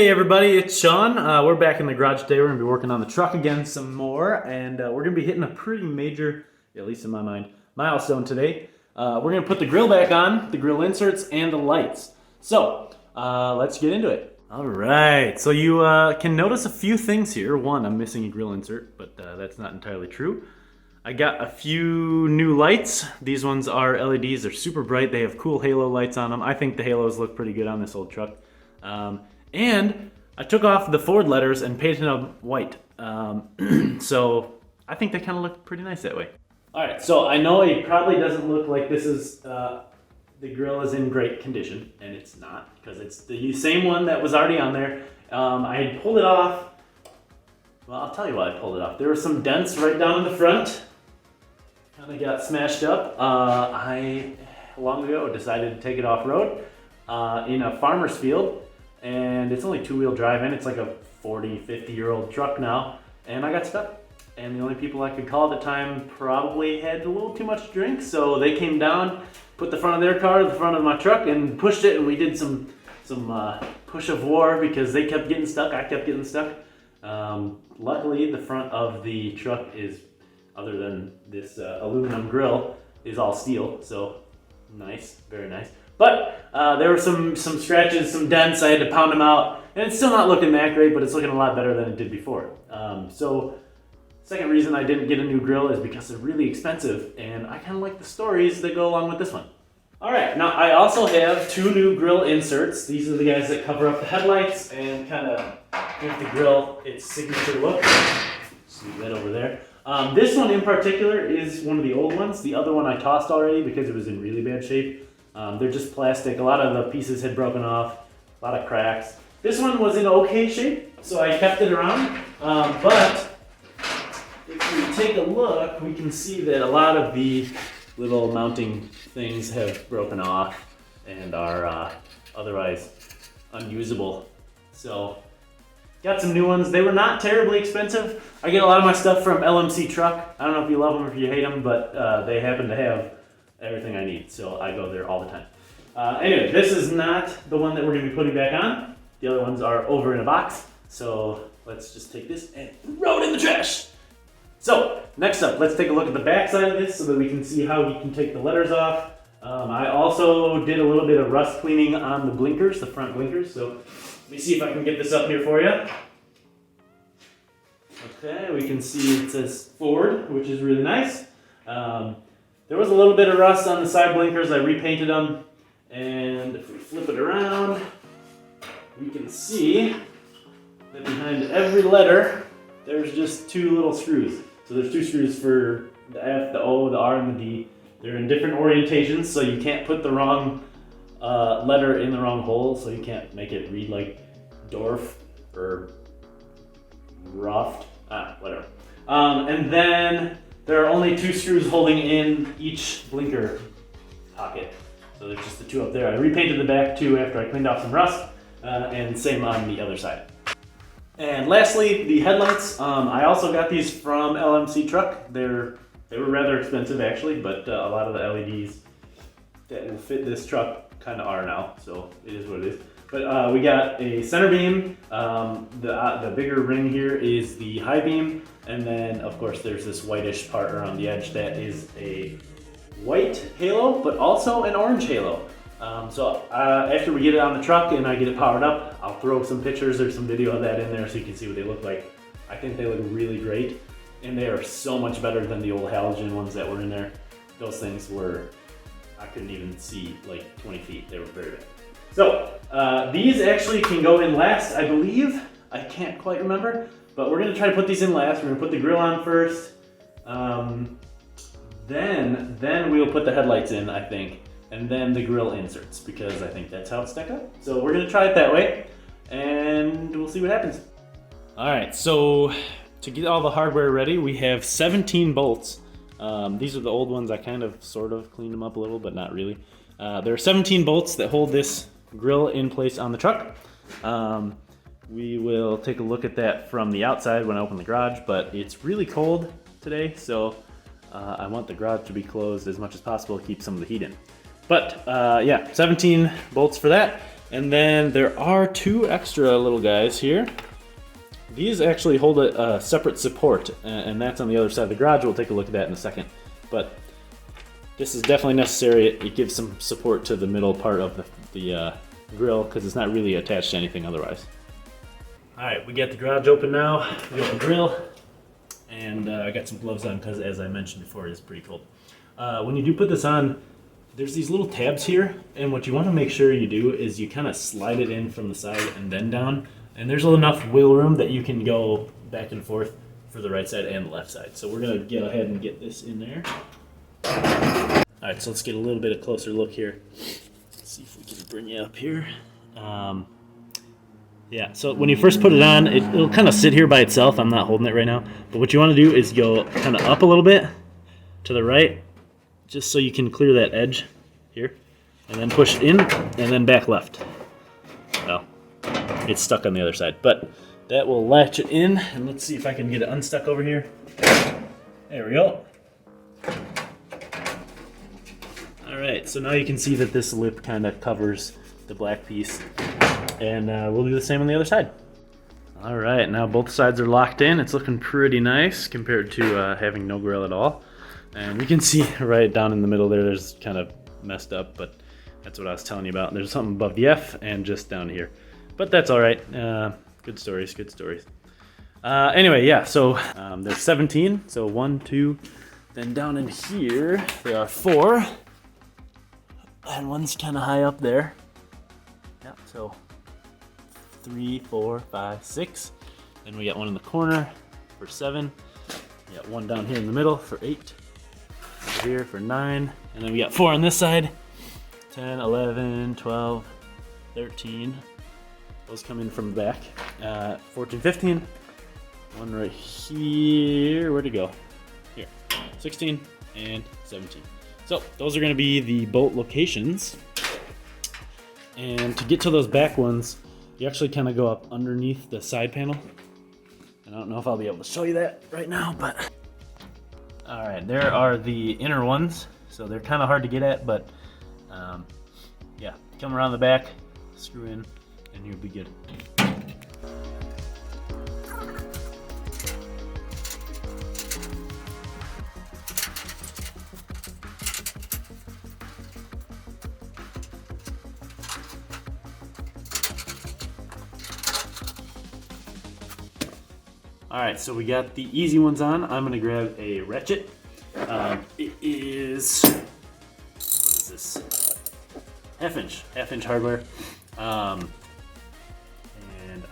Hey everybody, it's Sean. We're back in the garage today. We're going to be working on the truck again some more, and we're going to be hitting a pretty major, at least in my mind, milestone today. We're going to put the grill back on, the grill inserts, and the lights. So, let's get into it. Alright, so you can notice a few things here. One, I'm missing a grill insert, but that's not entirely true. I got a few new lights. These ones are LEDs. They're super bright. They have cool halo lights on them. I think the halos look pretty good on this old truck. And I took off the Ford letters and painted them white. So I think they kind of look pretty nice that way. Alright, so I know it probably doesn't look like this is, the grill is in great condition, and it's not, because it's the same one that was already on there. I had pulled it off. Well, I'll tell you why I pulled it off. There were some dents right down in the front. Kind of got smashed up. I, long ago, decided to take it off-road in a farmer's field. And it's only two-wheel drive, and it's like a 40, 50-year-old truck now. And I got stuck. And the only people I could call at the time probably had a little too much to drink. So they came down, put the front of their car to the front of my truck, and pushed it. And we did some push of war because they kept getting stuck. I kept getting stuck. Luckily, the front of the truck is, other than this aluminum grill, is all steel. So nice, very nice. But there were some scratches, some dents. I had to pound them out, and it's still not looking that great, but it's looking a lot better than it did before. So second reason I didn't get a new grill is because they're really expensive, and I kind of like the stories that go along with this one. All right, now I also have two new grill inserts. These are the guys that cover up the headlights and kind of give the grill its signature look. Just leave that over there. This one in particular is one of the old ones. The other one I tossed already because it was in really bad shape. They're just plastic. A lot of the pieces had broken off, a lot of cracks. This one was in okay shape, so I kept it around. But if we take a look, we can see that a lot of the little mounting things have broken off and are otherwise unusable. So, got some new ones. They were not terribly expensive. I get a lot of my stuff from LMC Truck. I don't know if you love them or if you hate them, but they happen to have everything I need, so I go there all the time. Anyway, this is not the one that we're going to be putting back on. The other ones are over in a box, so let's just take this and throw it in the trash. So, next up, let's take a look at the back side of this so that we can see how we can take the letters off. I also did a little bit of rust cleaning on the blinkers, the front blinkers, so let me see if I can get this up here for you. Okay, we can see it says Ford, which is really nice. There was a little bit of rust on the side blinkers. I repainted them, and if we flip it around, we can see that behind every letter, there's just two little screws. So there's two screws for the F, the O, the R, and the D. They're in different orientations, so you can't put the wrong letter in the wrong hole, so you can't make it read like Dorf or Ruft, whatever. And then there are only two screws holding in each blinker pocket. So there's just the two up there. I repainted the back too after I cleaned off some rust, and same on the other side. And lastly, the headlights. I also got these from LMC Truck. They were rather expensive actually, but a lot of the LEDs that will fit this truck kind of are now, so it is what it is. But we got a center beam. The bigger ring here is the high beam, and then of course there's this whitish part around the edge that is a white halo, but also an orange halo. So after we get it on the truck and I get it powered up, I'll throw some pictures or some video of that in there so you can see what they look like. I think they look really great, and they are so much better than the old halogen ones that were in there. Those things were, I couldn't even see like 20 feet. They were very bad. So, these actually can go in last, I believe. I can't quite remember, but we're going to try to put these in last. We're going to put the grill on first. Then we'll put the headlights in, I think, and then the grill inserts, because I think that's how it's stacked up. So we're going to try it that way, and we'll see what happens. All right, so to get all the hardware ready, we have 17 bolts. These are the old ones. I kind of sort of cleaned them up a little, but not really. There are 17 bolts that hold this grill in place on the truck. We will take a look at that from the outside when I open the garage, but it's really cold today, so I want the garage to be closed as much as possible to keep some of the heat in. But yeah, 17 bolts for that. And then there are 2 extra little guys here. These actually hold a separate support, and that's on the other side of the garage. We'll take a look at that in a second. But this is definitely necessary. It gives some support to the middle part of the grill because it's not really attached to anything otherwise. All right, we got the garage open now. We got the grill, and I got some gloves on because, as I mentioned before, it's pretty cold. When you do put this on, there's these little tabs here, and what you want to make sure you do is you kind of slide it in from the side and then down, and there's enough wiggle room that you can go back and forth for the right side and the left side. So we're going to go ahead and get this in there. All right, so let's get a little bit of closer look here. Let's see if we can bring you up here. Yeah, so when you first put it on, it'll kind of sit here by itself. I'm not holding it right now. But what you want to do is go kind of up a little bit to the right, just so you can clear that edge here, and then push it in, and then back left. Well, it's stuck on the other side, but that will latch it in, and let's see if I can get it unstuck over here. There we go. All right, so now you can see that this lip kind of covers the black piece, and we'll do the same on the other side. All right, now both sides are locked in. It's looking pretty nice compared to having no grill at all. And you can see right down in the middle there's kind of messed up, but that's what I was telling you about. There's something above the F and just down here. But that's all right. Good stories, good stories. Anyway, yeah, so there's 17. So 1, 2, then down in here there are 4. And one's kind of high up there. Yeah, so 3, 4, 5, 6. Then we got one in the corner for 7. We got one down here in the middle for 8. Over here for 9. And then we got 4 on this side. 10, 11, 12, 13. Those come in from the back. 14, 15. One right here. Where'd it go? Here. 16 and 17. So those are going to be the bolt locations. And to get to those back ones, you actually kind of go up underneath the side panel. And I don't know if I'll be able to show you that right now, but... All right, there are the inner ones. So they're kind of hard to get at, but yeah, come around the back, screw in, and you'll be good. All right, so we got the easy ones on. I'm gonna grab a ratchet. It is, what is this? Half inch hardware. And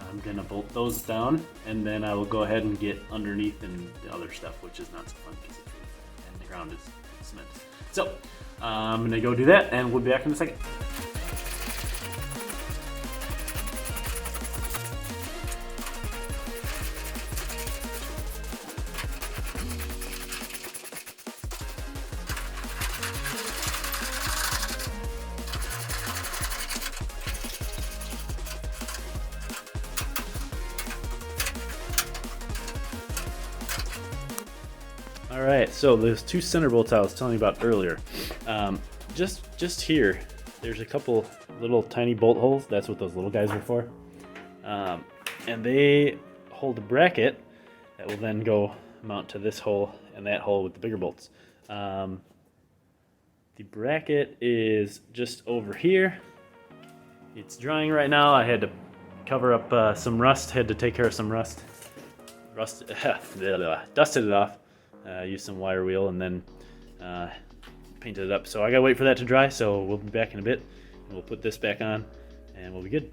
I'm gonna bolt those down, and then I will go ahead and get underneath and the other stuff, which is not so fun because it's really thin and the ground is cement. So I'm gonna go do that, and we'll be back in a second. All right, so those 2 center bolts I was telling you about earlier, just here, there's a couple little tiny bolt holes. That's what those little guys are for. And they hold a bracket that will then go mount to this hole and that hole with the bigger bolts. The bracket is just over here. It's drying right now. I had to cover up some rust, had to take care of some rust. Dusted it off. Used some wire wheel and then painted it up. So I gotta wait for that to dry, so we'll be back in a bit. And we'll put this back on and we'll be good.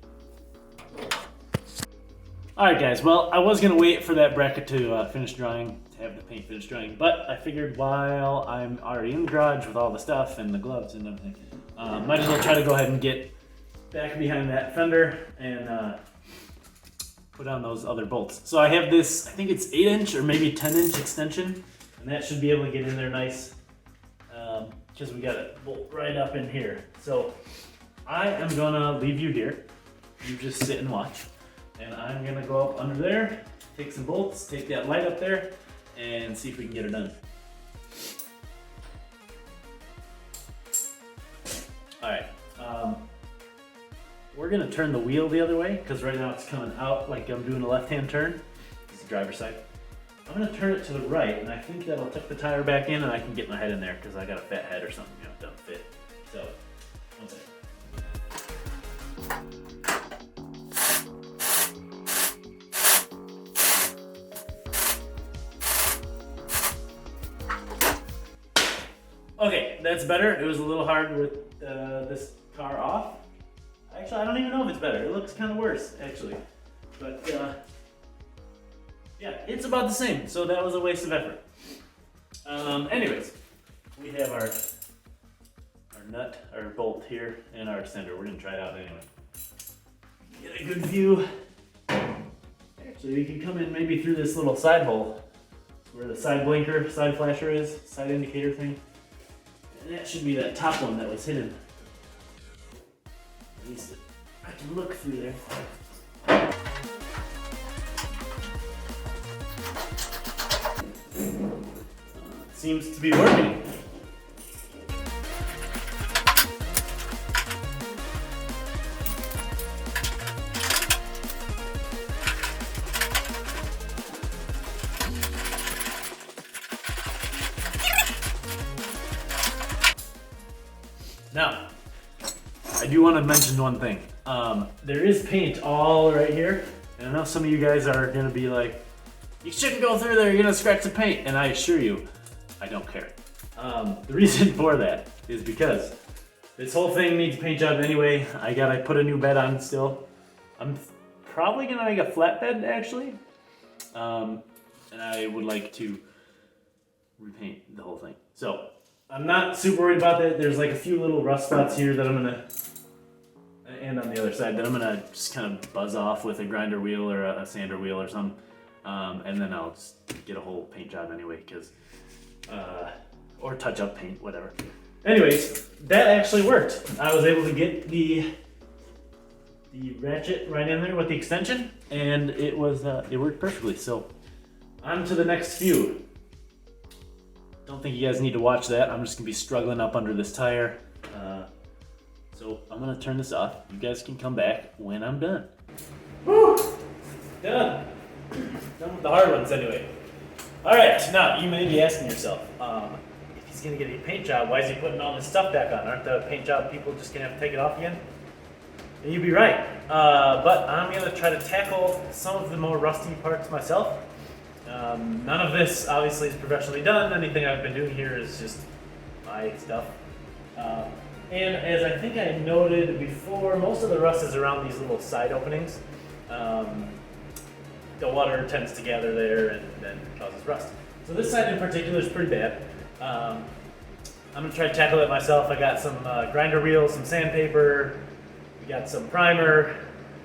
Alright guys, well I was gonna wait for that bracket to finish drying, to have the paint finish drying, but I figured while I'm already in the garage with all the stuff and the gloves and everything, might as well try to go ahead and get back behind that fender and put on those other bolts. So I have this, I think it's 8-inch or maybe 10-inch extension, and that should be able to get in there nice because we got it bolt right up in here. So I am gonna leave you here. You just sit and watch. And I'm gonna go up under there, take some bolts, take that light up there, and see if we can get it done. All right, we're gonna turn the wheel the other way, because right now it's coming out like I'm doing a left-hand turn. This is the driver's side. I'm gonna turn it to the right, and I think that'll tuck the tire back in, and I can get my head in there, because I got a fat head or something, it doesn't fit. So, one second. Okay, that's better. It was a little hard with this car off. Actually, I don't even know if it's better. It looks kind of worse, actually. But, yeah, it's about the same. So that was a waste of effort. Anyways, we have our nut, our bolt here, and our extender. We're going to try it out anyway. Get a good view. Actually, we can come in maybe through this little side hole where the side blinker, side flasher is, side indicator thing. And that should be that top one that was hidden. At least I can look through there. Seems to be working. Now, I do want to mention one thing. There is paint all right here, and I know some of you guys are going to be like, you shouldn't go through there, you're going to scratch the paint, and I assure you, I don't care. The reason for that is because this whole thing needs a paint job anyway. I gotta put a new bed on still. I'm probably going to make a flat bed actually, and I would like to repaint the whole thing. So, I'm not super worried about that. There's like a few little rust spots here that I'm gonna, and on the other side, that I'm gonna just kind of buzz off with a grinder wheel or a sander wheel or something. And then I'll just get a whole paint job anyway, or touch up paint, whatever. Anyways, that actually worked. I was able to get the ratchet right in there with the extension, and it worked perfectly. So, on to the next few. Don't think you guys need to watch that. I'm just gonna be struggling up under this tire. So I'm gonna turn this off. You guys can come back when I'm done. Woo! Done. Done with the hard ones anyway. All right, now you may be asking yourself, if he's gonna get a paint job, why is he putting all this stuff back on? Aren't the paint job people just gonna have to take it off again? And you'd be right. But I'm gonna try to tackle some of the more rusty parts myself. None of this obviously is professionally done. Anything I've been doing here is just my stuff. And as I think I noted before, most of the rust is around these little side openings. The water tends to gather there and then causes rust. So this side in particular is pretty bad. I'm going to try to tackle it myself. I got some grinder wheels, some sandpaper, we got some primer,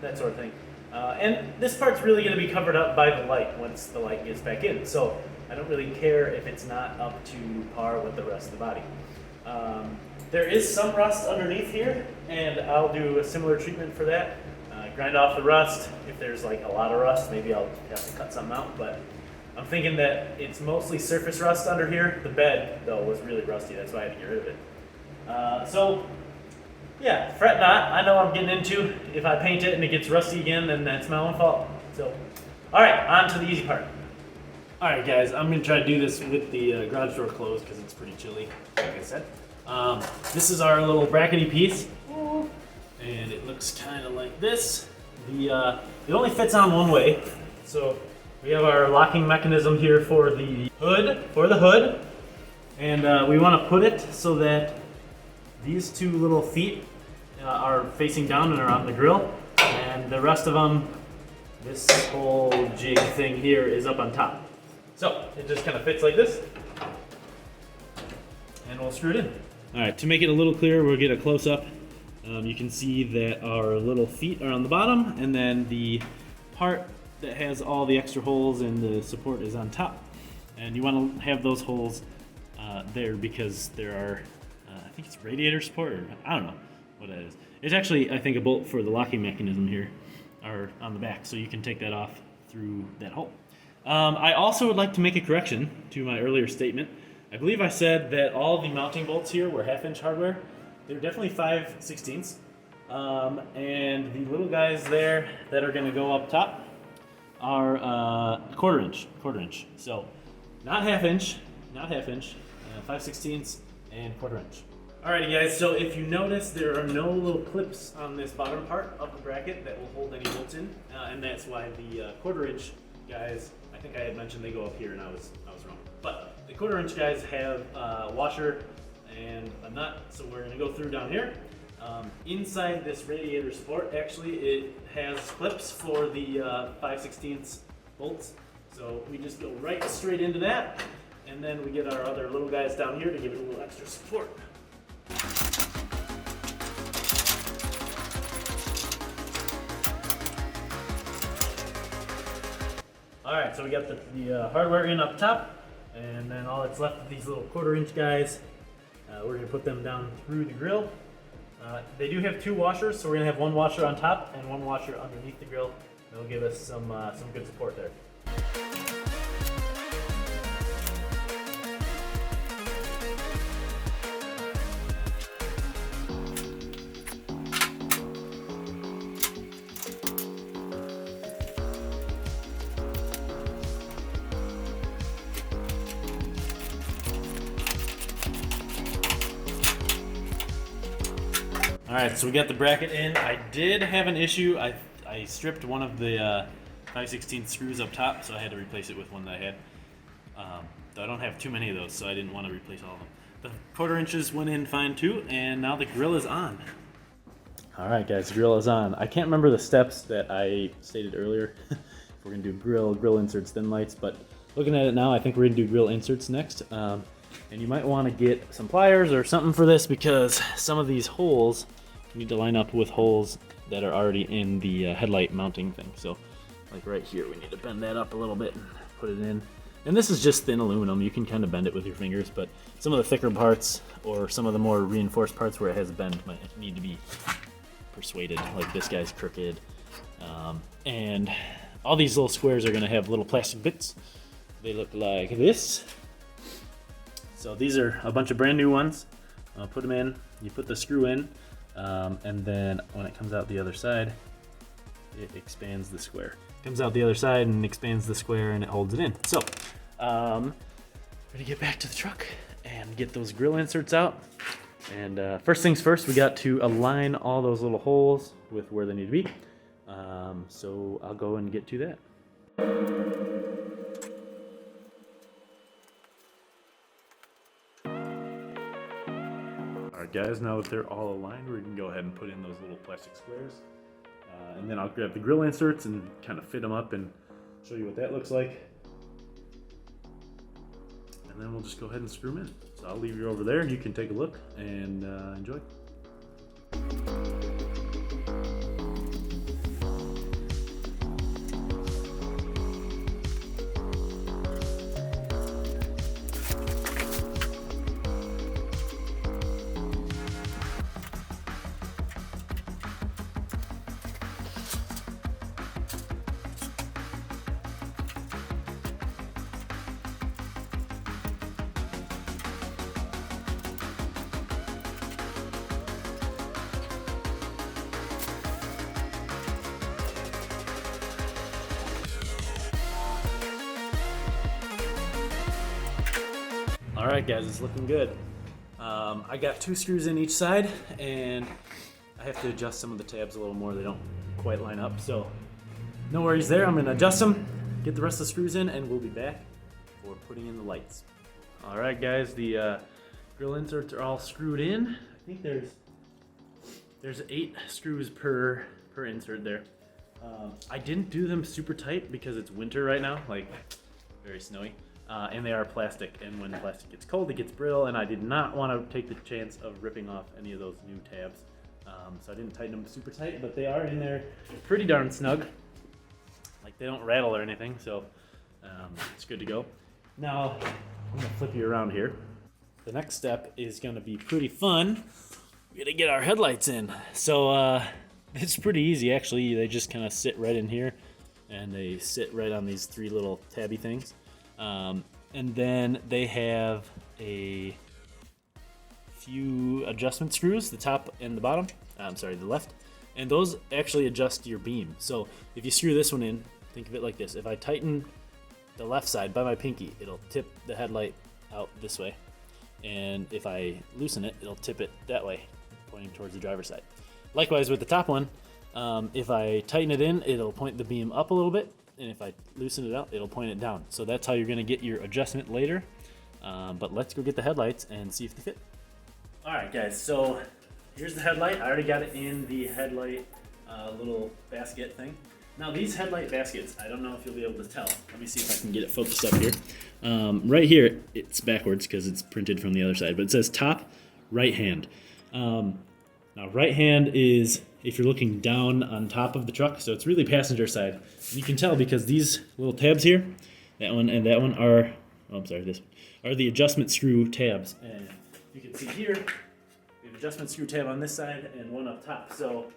that sort of thing. And this part's really going to be covered up by the light once the light gets back in. So I don't really care if it's not up to par with the rest of the body. There is some rust underneath here, and I'll do a similar treatment for that. Grind off the rust. If there's like a lot of rust, maybe I'll have to cut something out. But I'm thinking that it's mostly surface rust under here. The bed, though, was really rusty. That's why I had to get rid of it. So yeah, fret not. I know I'm getting into. If I paint it and it gets rusty again, then that's my own fault. So, all right, on to the easy part. All right, guys, I'm gonna try to do this with the garage door closed because it's pretty chilly, like I said. This is our little brackety piece, and it looks kind of like this. It only fits on one way, so we have our locking mechanism here for the hood, and we want to put it so that these two little feet are facing down and are on the grill, and the rest of them, this whole jig thing here is up on top. So it just kind of fits like this, and we'll screw it in. All right, to make it a little clearer, we'll get a close-up. You can see that our little feet are on the bottom, and then the part that has all the extra holes and the support is on top. And you want to have those holes there because there are, I think it's radiator support, or I don't know what that is. It's actually, I think, a bolt for the locking mechanism here, or on the back, so you can take that off through that hole. I also would like to make a correction to my earlier statement. I believe I said that all the mounting bolts here were 1/2 inch hardware. They're definitely 5/16. And the little guys there that are going to go up top are quarter inch. So not half inch, 5/16 and quarter inch. Alrighty guys, so if you notice, there are no little clips on this bottom part of the bracket that will hold any bolts in, and that's why the quarter inch guys, I think I had mentioned they go up here and I was wrong. But the quarter inch guys have a washer and a nut, so we're going to go through down here. Inside this radiator support, actually, it has clips for the 5/16 bolts. So we just go right straight into that, and then we get our other little guys down here to give it a little extra support. Alright, so we got the hardware in up top, and then all that's left of these little quarter inch guys, we're going to put them down through the grill. They do have two washers, so we're going to have one washer on top and one washer underneath the grill. That'll give us some good support there. Alright, so we got the bracket in. I did have an issue. I stripped one of the 5/16 screws up top, so I had to replace it with one that I had. Though I don't have too many of those, so I didn't want to replace all of them. The quarter inches went in fine too, and now the grill is on. Alright guys, the grill is on. I can't remember the steps that I stated earlier. If we're going to do grille inserts, then lights, but looking at it now, I think we're going to do grille inserts next. And you might want to get some pliers or something for this, because some of these holes you need to line up with holes that are already in the headlight mounting thing. So like right here, we need to bend that up a little bit and put it in. And this is just thin aluminum. You can kind of bend it with your fingers, but some of the thicker parts or some of the more reinforced parts where it has a bend might need to be persuaded. Like this guy's crooked. And all these little squares are going to have little plastic bits. They look like this. So these are a bunch of brand new ones. Put them in, you put the screw in, and then when it comes out the other side, it expands the square. Comes out the other side and expands the square, and it holds it in. So, we're gonna get back to the truck and get those grill inserts out. And first things first, we got to align all those little holes with where they need to be. So I'll go and get to that. Alright guys, now that they're all aligned, we can go ahead and put in those little plastic squares. And then I'll grab the grill inserts and kind of fit them up and show you what that looks like. And then we'll just go ahead and screw them in. So I'll leave you over there and you can take a look and enjoy. Alright guys, it's looking good. I got 2 screws in each side, and I have to adjust some of the tabs a little more. They don't quite line up, so no worries there. I'm going to adjust them, get the rest of the screws in, and we'll be back for putting in the lights. Alright guys, the grill inserts are all screwed in. I think there's 8 screws per insert there. I didn't do them super tight because it's winter right now, like very snowy. And they are plastic, and when plastic gets cold, it gets brittle, and I did not want to take the chance of ripping off any of those new tabs. So I didn't tighten them super tight, but they are in there pretty darn snug. Like, they don't rattle or anything, so it's good to go. Now, I'm going to flip you around here. The next step is going to be pretty fun. We're going to get our headlights in. So it's pretty easy, actually. They just kind of sit right in here, and they sit right on these 3 little tabby things. And then they have a few adjustment screws, the top and the bottom. I'm sorry, the left. And those actually adjust your beam. So if you screw this one in, think of it like this. If I tighten the left side by my pinky, it'll tip the headlight out this way. And if I loosen it, it'll tip it that way, pointing towards the driver's side. Likewise with the top one, if I tighten it in, it'll point the beam up a little bit. And if I loosen it out, it'll point it down. So that's how you're gonna get your adjustment later. But let's go get the headlights and see if they fit. All right, guys, so here's the headlight. I already got it in the headlight little basket thing. Now these headlight baskets, I don't know if you'll be able to tell. Let me see if I can get it focused up here. Right here, it's backwards because it's printed from the other side, but it says top, right hand. Now right hand is if you're looking down on top of the truck, so it's really passenger side. And you can tell because these little tabs here, that one and that one are, oh I'm sorry, this one, are the adjustment screw tabs. And you can see here, we have adjustment screw tab on this side and one up top. So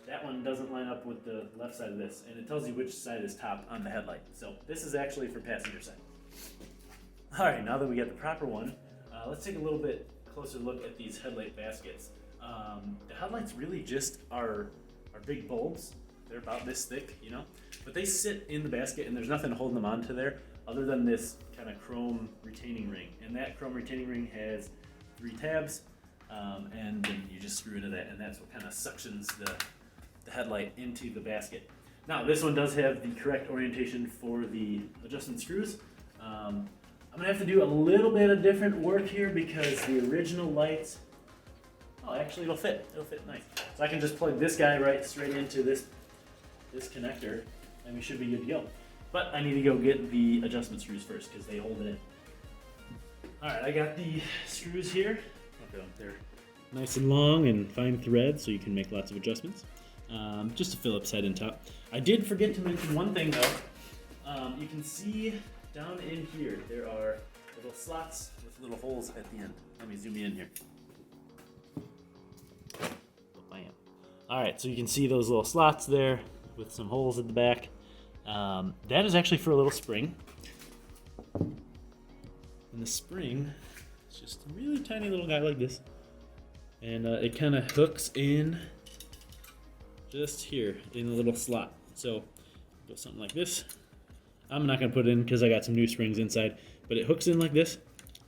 that one doesn't line up with the left side of this, and it tells you which side is top on the headlight. So this is actually for passenger side. All right, now that we got the proper one, let's take a little bit closer look at these headlight baskets. The headlights really just are big bulbs. They're about this thick, you know, but they sit in the basket and there's nothing holding them onto there other than this kind of chrome retaining ring. And that chrome retaining ring has 3 tabs, and then you just screw into that, and that's what kind of suctions the headlight into the basket. Now this one does have the correct orientation for the adjustment screws. I'm gonna have to do a little bit of different work here because the original lights, oh actually it'll fit nice. So I can just plug this guy right straight into this connector and we should be good to go. But I need to go get the adjustment screws first because they hold it in. All right, I got the screws here. Okay, they're nice and long and fine thread so you can make lots of adjustments. Just a Phillips head and top. I did forget to mention one thing though. You can see down in here, there are little slots with little holes at the end. Let me zoom you in here. Bam. All right, so you can see those little slots there with some holes at the back. That is actually for a little spring. And the spring is just a really tiny little guy like this. And it kind of hooks in just here in the little slot. So go something like this. I'm not gonna put it in because I got some new springs inside, but it hooks in like this,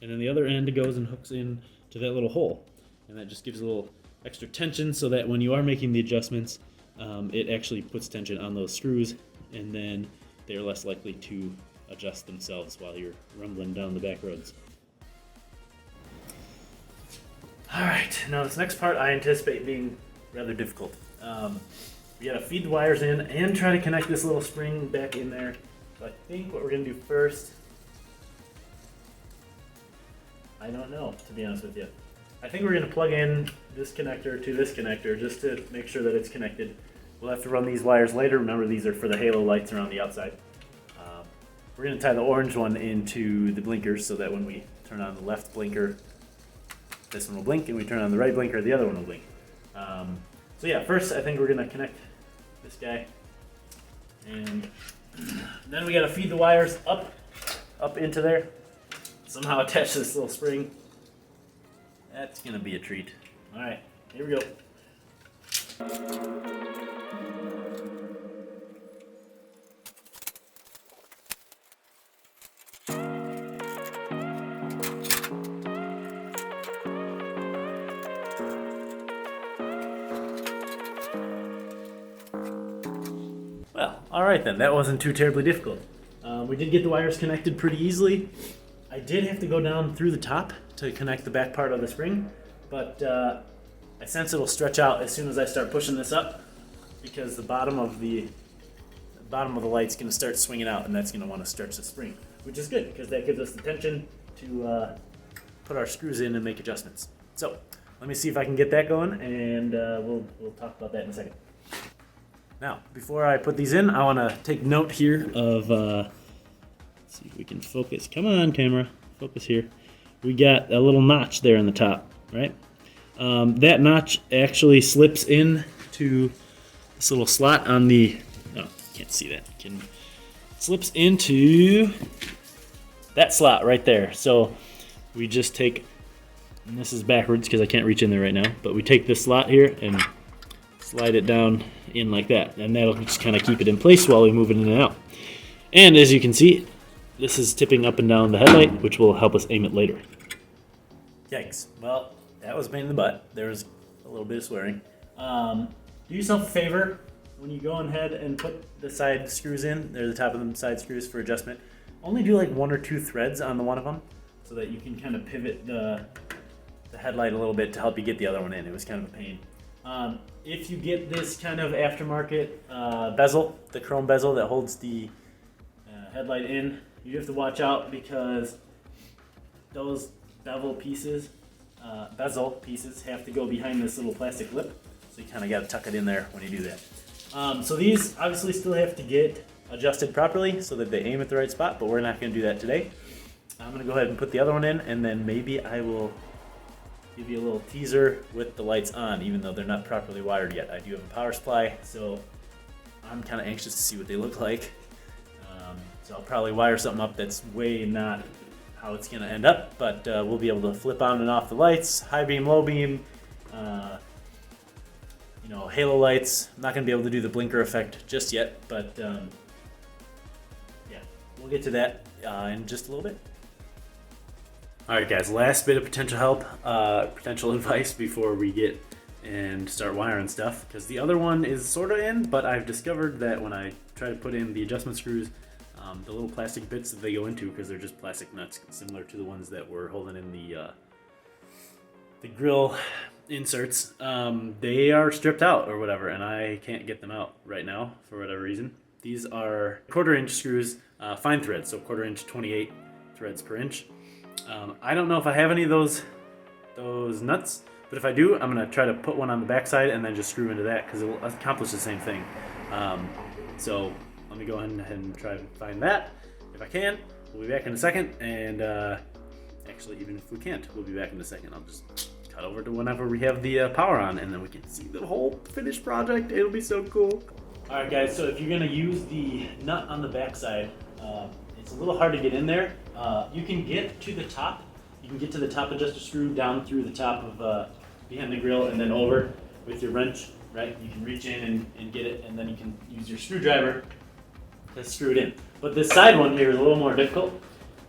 and then the other end goes and hooks in to that little hole. And that just gives a little extra tension so that when you are making the adjustments, it actually puts tension on those screws, and then they're less likely to adjust themselves while you're rumbling down the back roads. All right, now this next part I anticipate being rather difficult. We gotta feed the wires in and try to connect this little spring back in there. So I think what we're gonna do first, I don't know, to be honest with you. I think we're gonna plug in this connector to this connector just to make sure that it's connected. We'll have to run these wires later. Remember, these are for the halo lights around the outside. We're gonna tie the orange one into the blinkers so that when we turn on the left blinker, this one will blink, and we turn on the right blinker, the other one will blink. So yeah, first I think we're gonna connect this guy, and then we gotta feed the wires up into there, somehow attach this little spring. That's gonna be a treat. All right, here we go. Well, all right then, that wasn't too terribly difficult. We did get the wires connected pretty easily. I did have to go down through the top to connect the back part of the spring, but I sense it'll stretch out as soon as I start pushing this up, because the bottom of the light's gonna start swinging out, and that's gonna want to stretch the spring, which is good because that gives us the tension to put our screws in and make adjustments. So let me see if I can get that going, and we'll talk about that in a second. Now, before I put these in, I want to take note here of, let's see if we can focus. Come on, camera, focus here. We got a little notch there in the top, right? That notch actually slips in to this little slot on the, oh, can't see that. Slips into that slot right there. So we just take And this is backwards because I can't reach in there right now. But we take this slot here and slide it down in like that. And that'll just kind of keep it in place while we move it in and out. And as you can see, this is tipping up and down the headlight, which will help us aim it later. Yikes. Well, that was a pain in the butt. There was a little bit of swearing. Do yourself a favor when you go ahead and put the side screws in. They're the top of the side screws for adjustment. Only do like 1 or 2 threads on the one of them so that you can kind of pivot the headlight a little bit to help you get the other one in. It was kind of a pain. If you get this kind of aftermarket bezel, the chrome bezel that holds the headlight in, you have to watch out because those bezel pieces have to go behind this little plastic lip. So you kind of got to tuck it in there when you do that. So these obviously still have to get adjusted properly so that they aim at the right spot, but we're not going to do that today. I'm going to go ahead and put the other one in, and then maybe I will give you a little teaser with the lights on, even though they're not properly wired yet. I do have a power supply, so I'm kind of anxious to see what they look like. So I'll probably wire something up that's way not how it's going to end up, but we'll be able to flip on and off the lights, high beam, low beam, halo lights. I'm not going to be able to do the blinker effect just yet, but yeah, we'll get to that in just a little bit. Alright guys, last bit of potential help, potential advice before we get and start wiring stuff, because the other one is sort of in, but I've discovered that when I try to put in the adjustment screws, the little plastic bits that they go into, because they're just plastic nuts, similar to the ones that we're holding in the Grille Inserts, they are stripped out or whatever, and I can't get them out right now for whatever reason. These are 1/4 inch screws, fine threads, so 1/4 inch, 28 threads per inch. I don't know if I have any of those nuts, but if I do, I'm going to try to put one on the backside and then just screw into that because it will accomplish the same thing. So let me go ahead and try to find that. If I can, we'll be back in a second, and actually even if we can't, we'll be back in a second. I'll just cut over to whenever we have the power on, and then we can see the whole finished project. It'll be so cool. Alright guys, so if you're going to use the nut on the backside, it's a little hard to get in there. You can get to the top. You can get to the top adjuster screw down through the top of behind the grill and then over with your wrench, right? You can reach in and get it, and then you can use your screwdriver to screw it in. But this side one here is a little more difficult,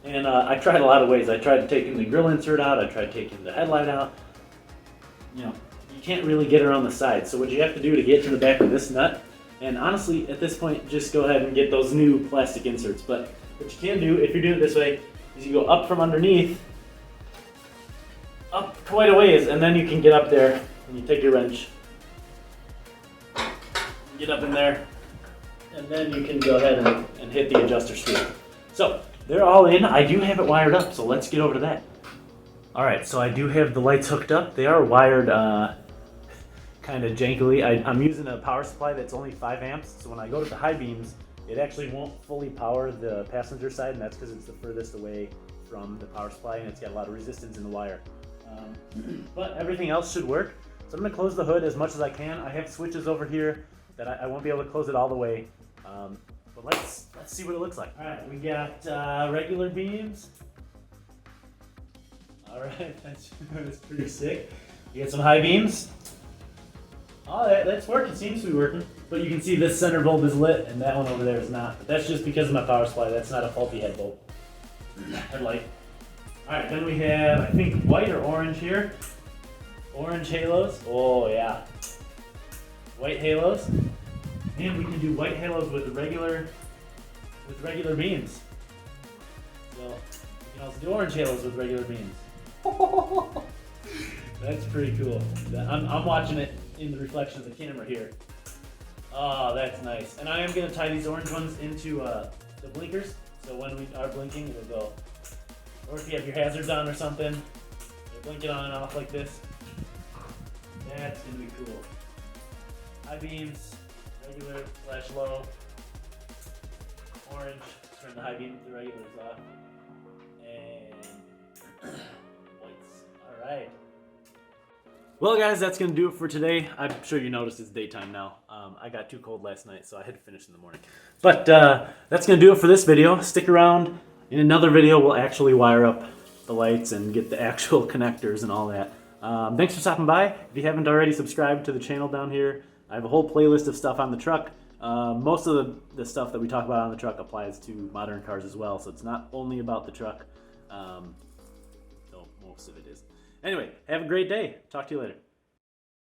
and I tried a lot of ways. I tried taking the grill insert out. I tried taking the headlight out. You can't really get around the side. So what you have to do to get to the back of this nut, and honestly, at this point, just go ahead and get those new plastic inserts. But what you can do, if you're doing it this way, is you go up from underneath, up quite a ways, and then you can get up there, and you take your wrench, get up in there, and then you can go ahead and hit the adjuster screw. So, they're all in. I do have it wired up, so let's get over to that. Alright, so I do have the lights hooked up. They are wired kind of jankily. I'm using a power supply that's only 5 amps, so when I go to the high beams, it actually won't fully power the passenger side, and that's because it's the furthest away from the power supply, and it's got a lot of resistance in the wire. But everything else should work. So I'm going to close the hood as much as I can. I have switches over here that I won't be able to close it all the way. But let's see what it looks like. Alright, we got regular beams. Alright, that's pretty sick. We got some high beams. Oh, that's working. It seems to be working. But you can see this center bulb is lit, and that one over there is not. But that's just because of my power supply. That's not a faulty head bulb. Headlight. Alright, then we have, I think, white or orange here. Orange halos. Oh, yeah. White halos. And we can do white halos with regular beams. So, we can also do orange halos with regular beams. That's pretty cool. I'm watching it in the reflection of the camera here. Oh, that's nice. And I am going to tie these orange ones into the blinkers, so when we are blinking, it'll go. Or if you have your hazards on or something, they're blinking on and off like this. That's going to be cool. High beams, regular / low, orange, turn the high beam to the regulars off, and whites. Alright. Well guys, that's going to do it for today. I'm sure you noticed it's daytime now. I got too cold last night, so I had to finish in the morning. But that's going to do it for this video. Stick around. In another video, we'll actually wire up the lights and get the actual connectors and all that. Thanks for stopping by. If you haven't already subscribed to the channel down here, I have a whole playlist of stuff on the truck. Most of the stuff that we talk about on the truck applies to modern cars as well, so it's not only about the truck. Though most of it is. Anyway, have a great day. Talk to you later.